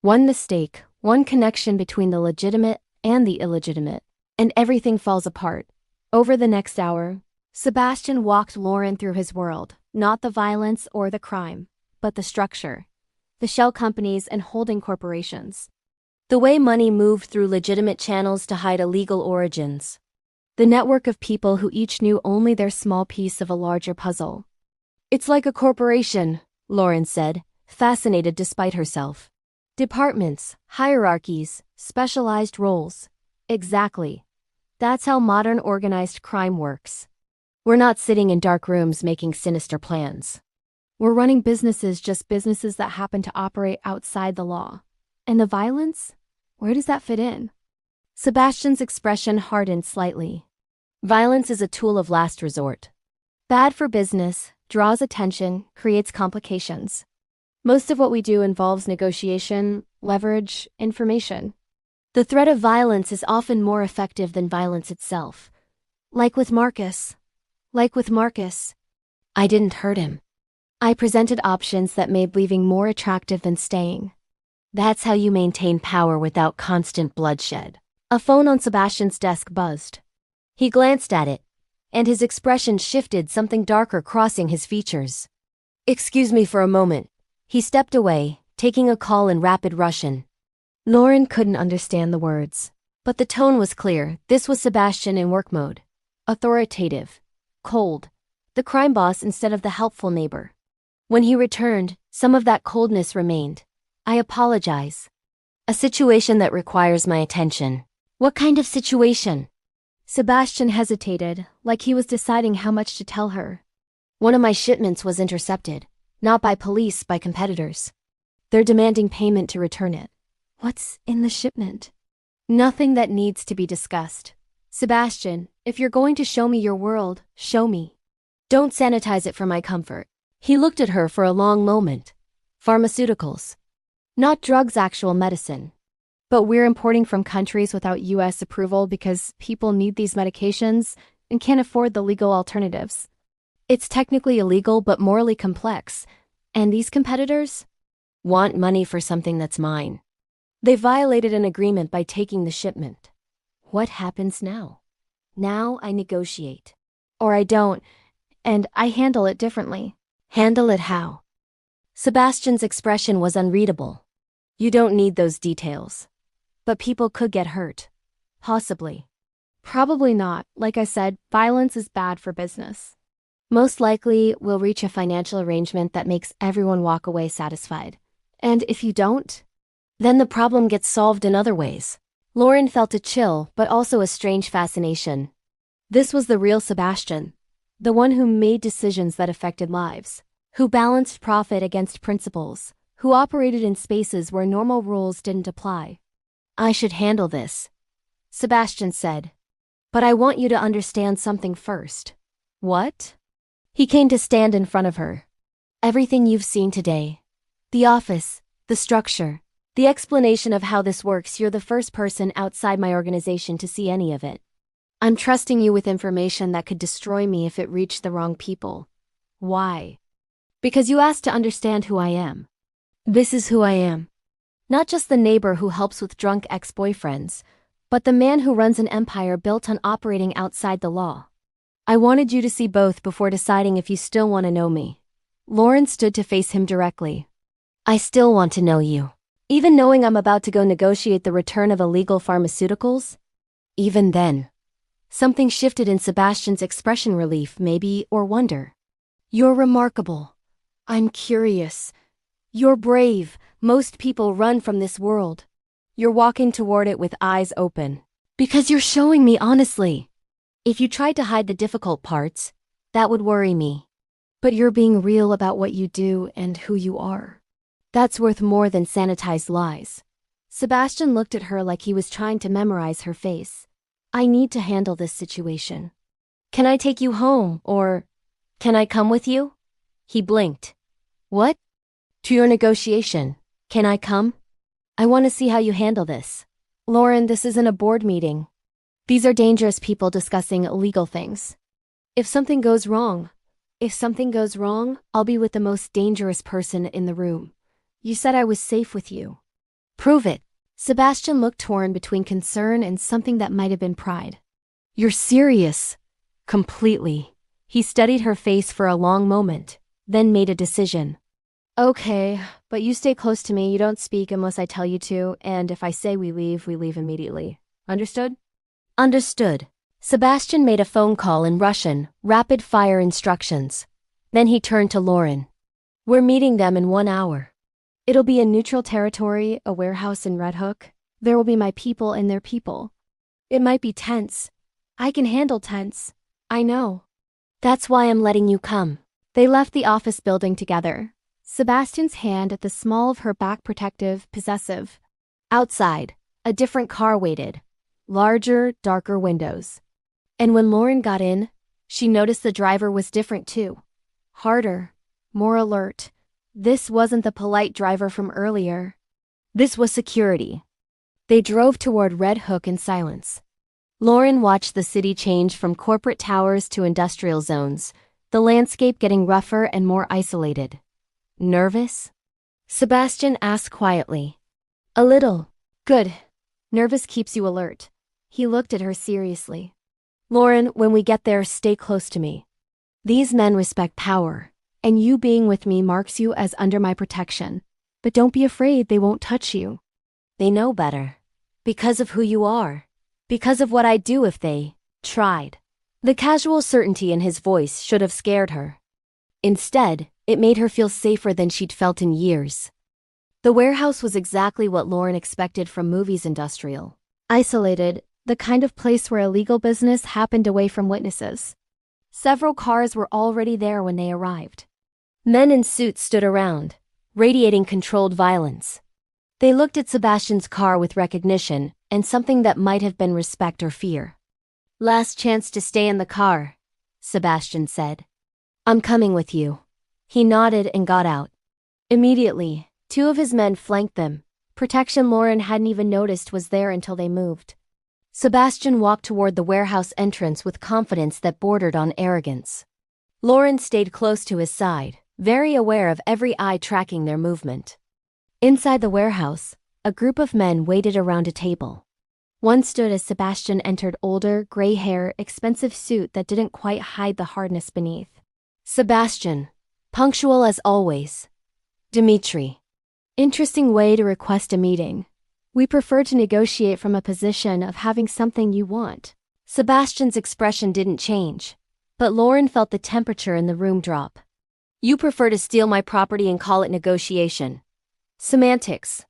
One mistake, one connection between the legitimate and the illegitimate, and everything falls apart. Over the next hour, Sebastian walked Lauren through his world, not the violence or the crime, but the structure, the shell companies and holding corporations. The way money moved through legitimate channels to hide illegal origins. The network of people who each knew only their small piece of a larger puzzle. It's like a corporation, Lauren said, fascinated despite herself. Departments, hierarchies, specialized roles. Exactly. That's how modern organized crime works. We're not sitting in dark rooms making sinister plans. We're running businesses, just businesses that happen to operate outside the law. And the violence? Where does that fit in? Sebastian's expression hardened slightly. Violence is a tool of last resort. Bad for business, draws attention, creates complications. Most of what we do involves negotiation, leverage, information. The threat of violence is often more effective than violence itself. Like with Marcus. I didn't hurt him. I presented options that made leaving more attractive than staying. That's how you maintain power without constant bloodshed. A phone on Sebastian's desk buzzed. He glanced at it, and his expression shifted, something darker crossing his features. Excuse me for a moment. He stepped away, taking a call in rapid Russian. Lauren couldn't understand the words, but the tone was clear. This was Sebastian in work mode. Authoritative. Cold. The crime boss instead of the helpful neighbor. When he returned, some of that coldness remained. I apologize. A situation that requires my attention. What kind of situation? Sebastian hesitated, like he was deciding how much to tell her. One of my shipments was intercepted. Not by police, by competitors. They're demanding payment to return it. What's in the shipment? Nothing that needs to be discussed. Sebastian, if you're going to show me your world, show me. Don't sanitize it for my comfort. He looked at her for a long moment. Pharmaceuticals. Not drugs, actual medicine. But we're importing from countries without U.S. approval because people need these medications and can't afford the legal alternatives. It's technically illegal but morally complex, and these competitors want money for something that's mine. They violated an agreement by taking the shipment. What happens now? Now I negotiate. Or I don't, and I handle it differently. Handle it how? Sebastian's expression was unreadable. You don't need those details. But people could get hurt. Possibly. Probably not. Like I said, violence is bad for business. Most likely, we'll reach a financial arrangement that makes everyone walk away satisfied. And if you don't, then the problem gets solved in other ways. Lauren felt a chill, but also a strange fascination. This was the real Sebastian. The one who made decisions that affected lives. Who balanced profit against principles. Who operated in spaces where normal rules didn't apply. I should handle this, Sebastian said. But I want you to understand something first. What? He came to stand in front of her. Everything you've seen today. The office, the structure, the explanation of how this works, you're the first person outside my organization to see any of it. I'm trusting you with information that could destroy me if it reached the wrong people. Why? Because you asked to understand who I am. This is who I am. Not just the neighbor who helps with drunk ex-boyfriends, but the man who runs an empire built on operating outside the law. I wanted you to see both before deciding if you still want to know me. Lauren stood to face him directly. I still want to know you. Even knowing I'm about to go negotiate the return of illegal pharmaceuticals? Even then. Something shifted in Sebastian's expression, relief, maybe, or wonder. You're remarkable. I'm curious. You're brave. Most people run from this world. You're walking toward it with eyes open. Because you're showing me honestly. If you tried to hide the difficult parts, that would worry me. But you're being real about what you do and who you are. That's worth more than sanitized lies. Sebastian looked at her like he was trying to memorize her face. I need to handle this situation. Can I take you home, or can I come with you? He blinked. What? To your negotiation. Can I come? I want to see how you handle this. Lauren, this isn't a board meeting. These are dangerous people discussing illegal things. If something goes wrong, I'll be with the most dangerous person in the room. You said I was safe with you. Prove it. Sebastian looked torn between concern and something that might have been pride. You're serious? Completely. He studied her face for a long moment, then made a decision. Okay, but you stay close to me, you don't speak unless I tell you to, and if I say we leave immediately. Understood? Understood. Sebastian made a phone call in Russian, rapid-fire instructions. Then he turned to Lauren. We're meeting them in 1 hour. It'll be in neutral territory, a warehouse in Red Hook. There will be my people and their people. It might be tense. I can handle tense. I know. That's why I'm letting you come. They left the office building together. Sebastian's hand at the small of her back protective, possessive. Outside, a different car waited. Larger, darker windows. And when Lauren got in, she noticed the driver was different too. Harder, more alert. This wasn't the polite driver from earlier. This was security. They drove toward Red Hook in silence. Lauren watched the city change from corporate towers to industrial zones, the landscape getting rougher and more isolated. Nervous? Sebastian asked quietly. A little. Good. Nervous keeps you alert. He looked at her seriously. Lauren, when we get there, stay close to me. These men respect power, and you being with me marks you as under my protection. But don't be afraid, they won't touch you. They know better. Because of who you are. Because of what I'd do if they tried. The casual certainty in his voice should have scared her. Instead, it made her feel safer than she'd felt in years. The warehouse was exactly what Lauren expected from movies industrial. Isolated, the kind of place where illegal business happened away from witnesses. Several cars were already there when they arrived. Men in suits stood around, radiating controlled violence. They looked at Sebastian's car with recognition and something that might have been respect or fear. Last chance to stay in the car, Sebastian said. I'm coming with you. He nodded and got out. Immediately, 2 of his men flanked them. Protection Lauren hadn't even noticed was there until they moved. Sebastian walked toward the warehouse entrance with confidence that bordered on arrogance. Lauren stayed close to his side, very aware of every eye tracking their movement. Inside the warehouse, a group of men waited around a table. One stood as Sebastian entered, older, gray hair, expensive suit that didn't quite hide the hardness beneath. Sebastian, punctual as always. Dimitri. Interesting way to request a meeting. We prefer to negotiate from a position of having something you want. Sebastian's expression didn't change, but Lauren felt the temperature in the room drop. You prefer to steal my property and call it negotiation. Semantics.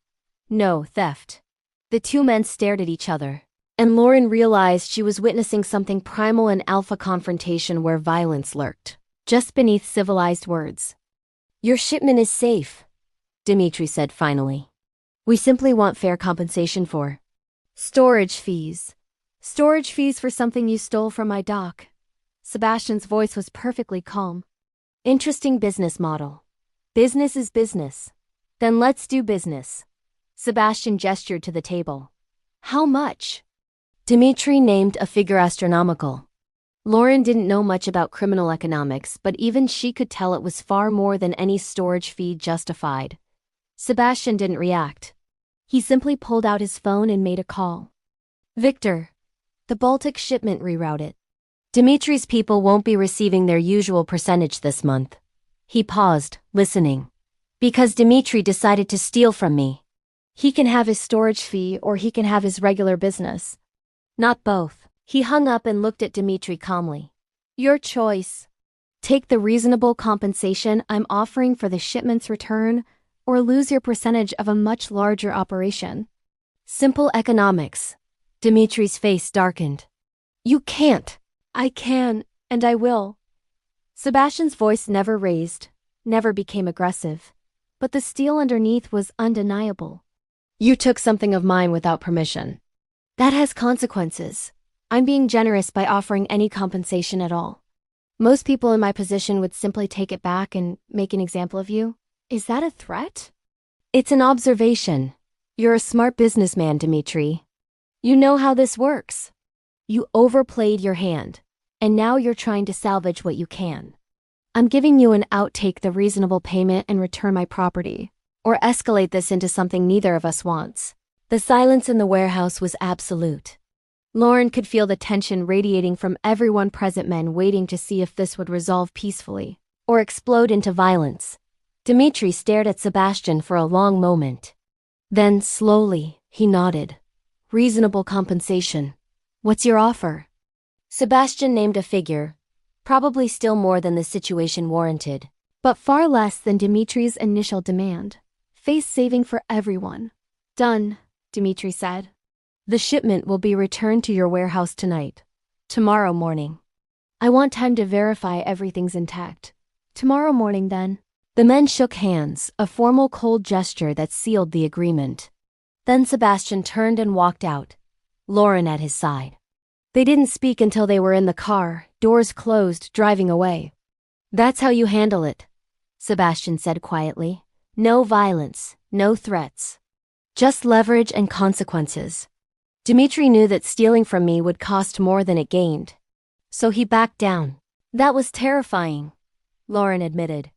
No, theft. The 2 men stared at each other, and Lauren realized she was witnessing something primal in alpha confrontation where violence lurked, just beneath civilized words. Your shipment is safe, Dimitri said finally. We simply want fair compensation for storage fees. Storage fees for something you stole from my dock. Sebastian's voice was perfectly calm. Interesting business model. Business is business. Then let's do business. Sebastian gestured to the table. How much? Dimitri named a figure astronomical. Lauren didn't know much about criminal economics, but even she could tell it was far more than any storage fee justified. Sebastian didn't react. He simply pulled out his phone and made a call. Victor. The Baltic shipment rerouted. Dimitri's people won't be receiving their usual percentage this month. He paused, listening. Because Dimitri decided to steal from me. He can have his storage fee or he can have his regular business. Not both. He hung up and looked at Dimitri calmly. Your choice. Take the reasonable compensation I'm offering for the shipment's return, or lose your percentage of a much larger operation. Simple economics. Dimitri's face darkened. You can't. I can, and I will. Sebastian's voice never raised, never became aggressive, but the steel underneath was undeniable. You took something of mine without permission. That has consequences. I'm being generous by offering any compensation at all. Most people in my position would simply take it back and make an example of you. Is that a threat? It's an observation. You're a smart businessman, Dimitri. You know how this works. You overplayed your hand. And now you're trying to salvage what you can. I'm giving you an out, take the reasonable payment and return my property. Or escalate this into something neither of us wants. The silence in the warehouse was absolute. Lauren could feel the tension radiating from everyone present, men waiting to see if this would resolve peacefully or explode into violence. Dmitri stared at Sebastian for a long moment. Then, slowly, he nodded. Reasonable compensation. What's your offer? Sebastian named a figure, probably still more than the situation warranted, but far less than Dimitri's initial demand. Face saving for everyone. Done, Dmitri said. The shipment will be returned to your warehouse tonight. Tomorrow morning. I want time to verify everything's intact. Tomorrow morning, then. The men shook hands, a formal cold gesture that sealed the agreement. Then Sebastian turned and walked out, Lauren at his side. They didn't speak until they were in the car, doors closed, driving away. That's how you handle it, Sebastian said quietly. No violence, no threats. Just leverage and consequences. Dmitri knew that stealing from me would cost more than it gained. So he backed down. That was terrifying, Lauren admitted.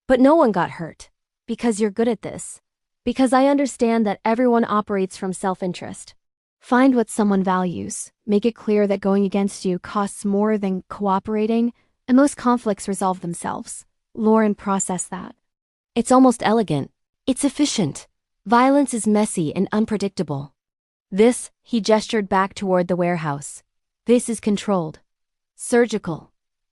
But no one got hurt. Because you're good at this. Because I understand that everyone operates from self-interest. Find what someone values, make it clear that going against you costs more than cooperating, and most conflicts resolve themselves. Lauren processed that. It's almost elegant. It's efficient. Violence is messy and unpredictable. This, he gestured back toward the warehouse. This is controlled. Surgical.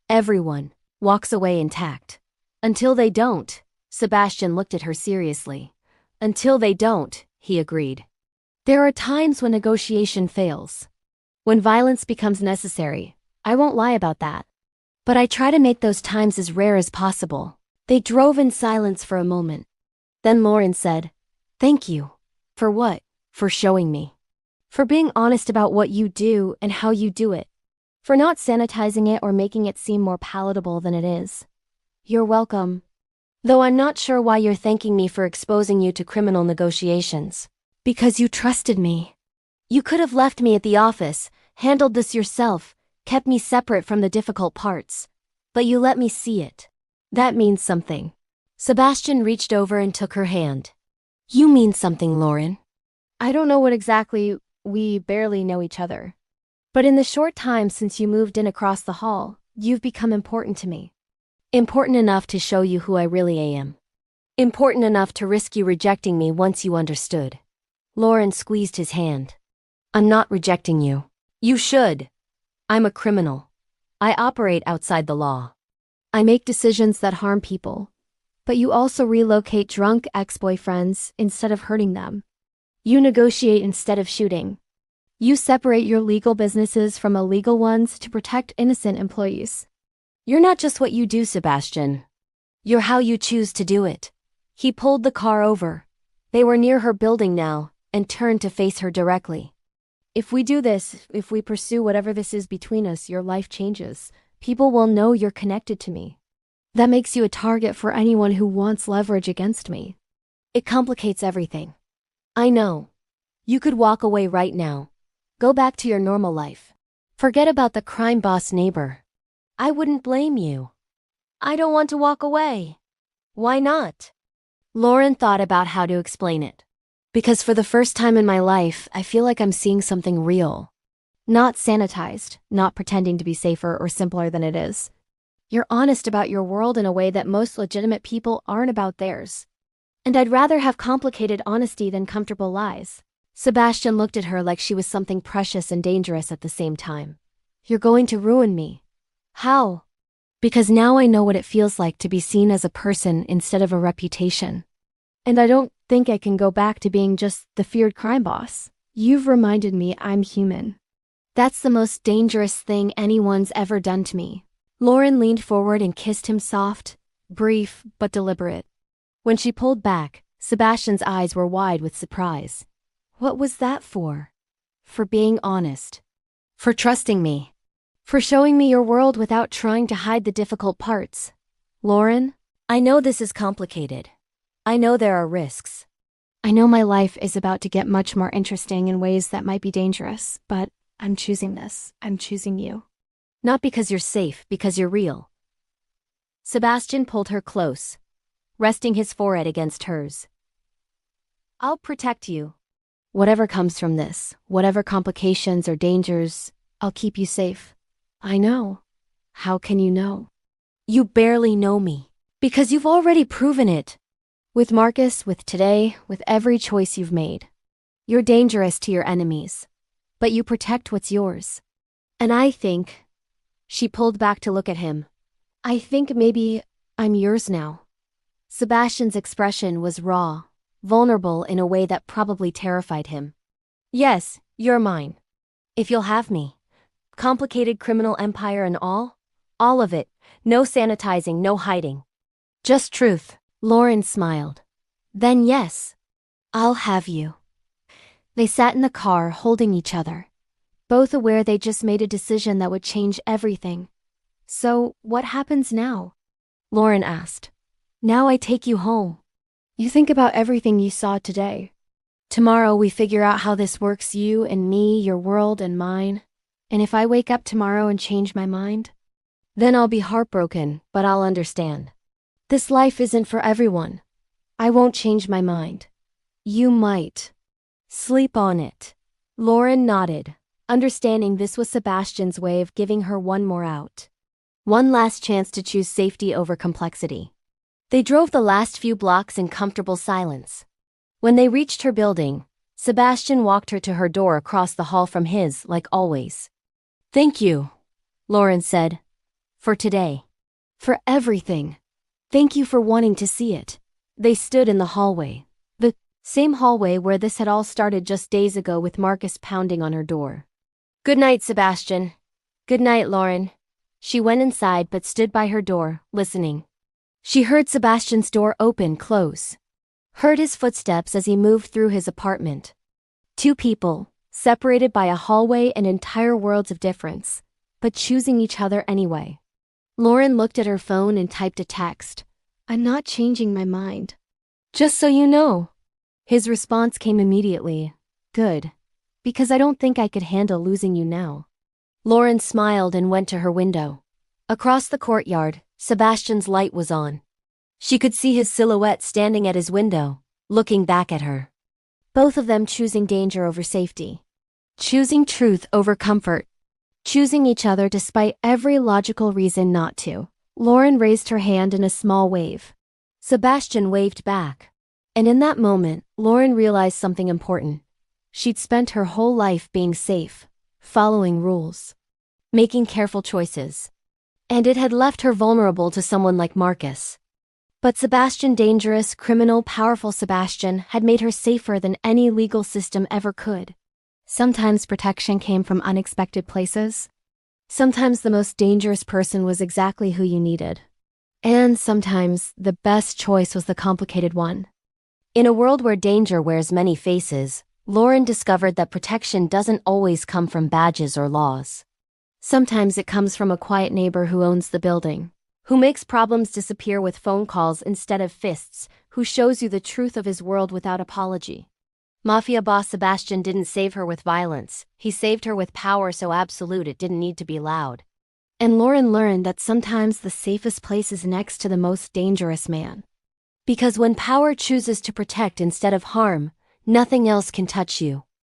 Everyone walks away intact. Until they don't, Sebastian looked at her seriously. Until they don't, he agreed. There are times when negotiation fails. When violence becomes necessary. I won't lie about that. But I try to make those times as rare as possible. They drove in silence for a moment. Then Lauren said, Thank you. For what? For showing me. For being honest about what you do and how you do it. For not sanitizing it or making it seem more palatable than it is. You're welcome. Though I'm not sure why you're thanking me for exposing you to criminal negotiations. Because you trusted me. You could have left me at the office, handled this yourself, kept me separate from the difficult parts. But you let me see it. That means something. Sebastian reached over and took her hand. You mean something, Lauren. I don't know what exactly, we barely know each other. But in the short time since you moved in across the hall, you've become important to me. Important enough to show you who I really am. Important enough to risk you rejecting me once you understood. Lauren squeezed his hand. I'm not rejecting you. You should. I'm a criminal. I operate outside the law. I make decisions that harm people. But you also relocate drunk ex-boyfriends instead of hurting them. You negotiate instead of shooting. You separate your legal businesses from illegal ones to protect innocent employees. You're not just what you do, Sebastian. You're how you choose to do it. He pulled the car over. They were near her building now, and turned to face her directly. If we do this, if we pursue whatever this is between us, your life changes. People will know you're connected to me. That makes you a target for anyone who wants leverage against me. It complicates everything. I know. You could walk away right now. Go back to your normal life. Forget about the crime boss neighbor. I wouldn't blame you. I don't want to walk away. Why not? Lauren thought about how to explain it. Because for the first time in my life, I feel like I'm seeing something real. Not sanitized, not pretending to be safer or simpler than it is. You're honest about your world in a way that most legitimate people aren't about theirs. And I'd rather have complicated honesty than comfortable lies. Sebastian looked at her like she was something precious and dangerous at the same time. You're going to ruin me. How? Because now I know what it feels like to be seen as a person instead of a reputation. And I don't think I can go back to being just the feared crime boss. You've reminded me I'm human. That's the most dangerous thing anyone's ever done to me. Lauren leaned forward and kissed him soft, brief, but deliberate. When she pulled back, Sebastian's eyes were wide with surprise. What was that for? For being honest. For trusting me. For showing me your world without trying to hide the difficult parts. Lauren, I know this is complicated. I know there are risks. I know my life is about to get much more interesting in ways that might be dangerous, but I'm choosing this. I'm choosing you. Not because you're safe, because you're real. Sebastian pulled her close, resting his forehead against hers. I'll protect you. Whatever comes from this, whatever complications or dangers, I'll keep you safe. I know. How can you know? You barely know me. Because you've already proven it. With Marcus, with today, with every choice you've made. You're dangerous to your enemies. But you protect what's yours. And I think... She pulled back to look at him. I think maybe I'm yours now. Sebastian's expression was raw, vulnerable in a way that probably terrified him. Yes, you're mine. If you'll have me. Complicated criminal empire and all of it, no sanitizing, no hiding. Just truth. Lauren smiled. Then yes, I'll have you. They sat in the car holding each other, both aware they just made a decision that would change everything. So, what happens now? Lauren asked. Now I take you home. You think about everything you saw today. Tomorrow we figure out how this works, you and me, your world and mine. And if I wake up tomorrow and change my mind, then I'll be heartbroken, but I'll understand. This life isn't for everyone. I won't change my mind. You might. Sleep on it. Lauren nodded, understanding this was Sebastian's way of giving her one more out. One last chance to choose safety over complexity. They drove the last few blocks in comfortable silence. When they reached her building, Sebastian walked her to her door across the hall from his, like always. Thank you, Lauren said. For today. For everything. Thank you for wanting to see it. They stood in the hallway. The same hallway where this had all started just days ago with Marcus pounding on her door. Good night, Sebastian. Good night, Lauren. She went inside but stood by her door, listening. She heard Sebastian's door close. Heard his footsteps as he moved through his apartment. Two people, separated by a hallway and entire worlds of difference, but choosing each other anyway. Lauren looked at her phone and typed a text. I'm not changing my mind. Just so you know. His response came immediately. Good. Because I don't think I could handle losing you now. Lauren smiled and went to her window. Across the courtyard, Sebastian's light was on. She could see his silhouette standing at his window, looking back at her. Both of them choosing danger over safety. Choosing truth over comfort. Choosing each other despite every logical reason not to. Lauren raised her hand in a small wave. Sebastian waved back. And in that moment, Lauren realized something important. She'd spent her whole life being safe, following rules, making careful choices. And it had left her vulnerable to someone like Marcus. But Sebastian, dangerous, criminal, powerful Sebastian, had made her safer than any legal system ever could. Sometimes protection came from unexpected places. Sometimes the most dangerous person was exactly who you needed. And sometimes the best choice was the complicated one. In a world where danger wears many faces, Lauren discovered that protection doesn't always come from badges or laws. Sometimes it comes from a quiet neighbor who owns the building, who makes problems disappear with phone calls instead of fists, who shows you the truth of his world without apology. Mafia boss Sebastian didn't save her with violence, he saved her with power so absolute it didn't need to be loud. And Lauren learned that sometimes the safest place is next to the most dangerous man. Because when power chooses to protect instead of harm, nothing else can touch you.